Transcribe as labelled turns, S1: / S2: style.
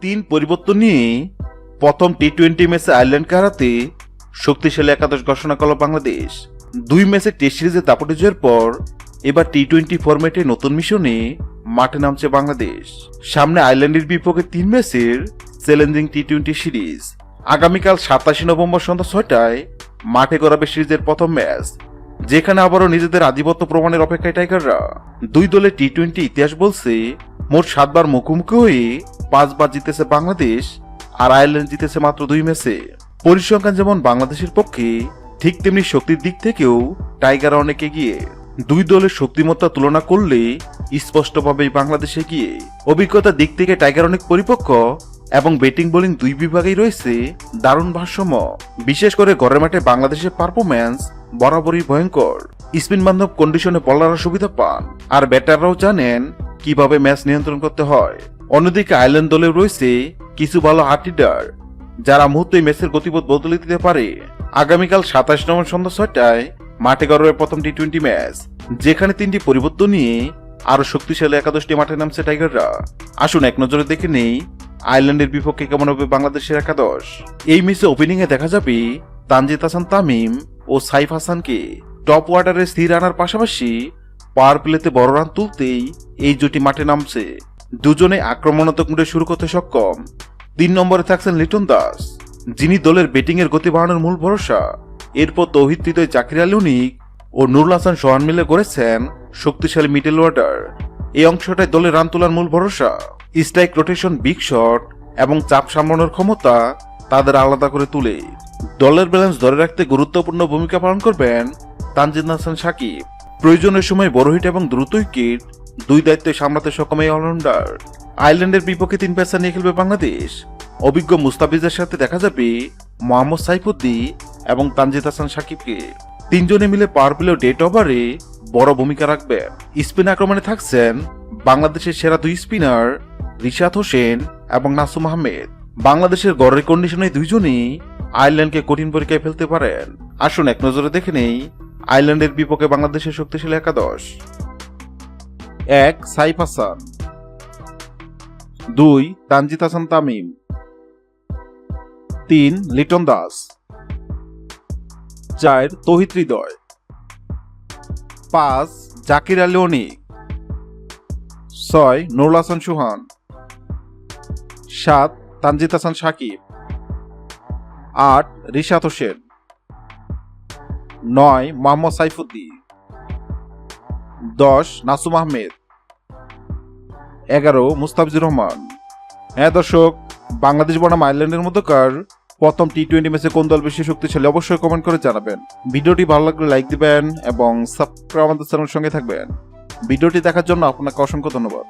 S1: 3 পরিবর্তন নিয়ে প্রথম টি-20 ম্যাচে আয়ারল্যান্ডকে হারাতে শক্তিশালী একাদশ ঘোষণা করল বাংলাদেশ। 2 ম্যাচের টেস্ট সিরিজে দাপটে জয়ের পর এবার টি-20 ফরম্যাটে নতুন মিশনে মাঠে নামছে বাংলাদেশ। সামনে আয়ারল্যান্ডের বিপক্ষে 3 ম্যাচের চ্যালেঞ্জিং টি-20 সিরিজ। আগামীকাল 27 নভেম্বর সন্ধ্যা 6টায় মাঠে গড়াবে সিরিজের প্রথম ম্যাচ, যেখানে আবারও নিজেদের আধিপত্য প্রমাণের অপেক্ষায় টাইগাররা। 2 দলের টি-20 ইতিহাস বলছে মোট 7 বার মুখোমুখি হয়ে 5 বার জিতেছে বাংলাদেশ, আর আয়ারল্যান্ড জিতেছে মাত্র 2 ম্যাচে। পরিসংখ্যান যেমন বাংলাদেশের পক্ষে, ঠিক তেমনি শক্তির দিক থেকেও টাইগাররা অনেক এগিয়ে। 2 দলের শক্তিমত্তা তুলনা করলে স্পষ্টভাবেই বাংলাদেশ এগিয়ে। অভিজ্ঞতার দিক থেকে টাইগার অনেক পরিপক্ক এবং ব্যাটিং বোলিং 2 বিভাগেই রয়েছে দারুণ ভারসাম্য। বিশেষ করে ঘরের মাঠে বাংলাদেশের পারফরম্যান্স বরাবরই ভয়ঙ্কর। স্পিন বান্ধব কন্ডিশনে বলাররা সুবিধা পান, আর ব্যাটাররাও জানেন কিভাবে ম্যাচ নিয়ন্ত্রণ করতে হয়। অন্যদিকে আয়ারল্যান্ড দলে রয়েছে কিছু ভালো হার্ড হিটার, যারা মুহূর্তে ম্যাচের গতিপথ বদলে দিতে পারে। আগামীকাল 27 নভেম্বর সন্ধ্যা 6টায় মাঠে গড়াবে প্রথম টি-20 ম্যাচ, যেখানে 3টি পরিবর্তন নিয়ে আরো শক্তিশালী একাদশটি মাঠে নামছে টাইগাররা। আসুন এক নজরে দেখে নেই আয়ারল্যান্ডের বিপক্ষে কেমন হবে বাংলাদেশের একাদশ। এই ম্যাচে ওপেনিং এ দেখা যাবে তানজিদ হাসান তামিম ও সাইফ হাসানকে। টপ অর্ডারে স্থির আনার পাশাপাশি পাওয়ার প্লেতে বড় রান তুলতেই এই জুটি মাঠে নামছে। দুজনে আক্রমণাত্মক মুডে শুরু করতে সক্ষম। 3 নম্বরে থাকছেন লিটন দাস, যিনি দলের ব্যাটিং এর গতি বাড়ানোর মূল ভরসা। এরপর তৌহিদ হৃদয়, জাকির আলী অনিক ও নুরুল হাসান সোহান মিলে গড়েছেন শক্তিশালী মিডল অর্ডার। এই অংশটায় দলের রান তোলার মূল ভরসা। স্ট্রাইক রোটেশন, বিগ শট এবং চাপ সামলানোর ক্ষমতা তাদের আলাদা করে তুলে। দলের ব্যালেন্স ধরে রাখতে গুরুত্বপূর্ণ ভূমিকা পালন করবেন তানজিদ হাসান সাকিব। প্রয়োজনের সময় বড় হিট এবং দ্রুত উইকেট 2 দায়িত্বে সামলাতে সক্ষম এই অলরাউন্ডার। আয়ারল্যান্ডের বিপক্ষে 3 পেসার নিয়ে খেলবে বাংলাদেশ। অভিজ্ঞ মুস্তাফিজের সাথে দেখা যাবে মোহাম্মদ সাইফুদ্দিন এবং তানজিদ হাসান সাকিবকে। 3 জনে মিলে পাওয়ার প্লে ও ডেট ওভারে বড় ভূমিকা রাখবেন। স্পিন আক্রমণে থাকছেন বাংলাদেশের সেরা 2 স্পিনার রিশাদ হোসেন এবং নাসুম আহমেদ। বাংলাদেশের গড়ের কন্ডিশনে 2 জনই আয়ারল্যান্ডকে কঠিন পরীক্ষায় ফেলতে পারেন। আসুন এক নজরে দেখে নেই আয়ারল্যান্ডের বিপক্ষে বাংলাদেশের শক্তিশালী একাদশ। 1 সাইফ হাসান, 2 তানজিদ হাসান তামিম, 3 লিটন দাস, 4 তৌহিদ হৃদয়, 5 জাকির আলী অনিক, 6 নুরুল হাসান সোহান, 7 তানজিদ হাসান সাকিব, 8 রিশাদ হোসেন, 9 মোহাম্মদ সাইফুদ্দিন, 10 নাসুম আহমেদ, 11 মুস্তাফিজুর রহমান। হ্যাঁ দর্শক, বাংলাদেশ বনাম আয়ারল্যান্ডের মধ্যকার প্রথম টি-20 ম্যাচে কোন দল বেশি শক্তিশালী অবশ্যই কমেন্ট করে জানাবেন। ভিডিওটি ভালো লাগলে লাইক দিবেন এবং সাবস্ক্রাইব আমাদের চ্যানেলের সঙ্গে থাকবেন। ভিডিওটি দেখার জন্য আপনাকে অসংখ্য ধন্যবাদ।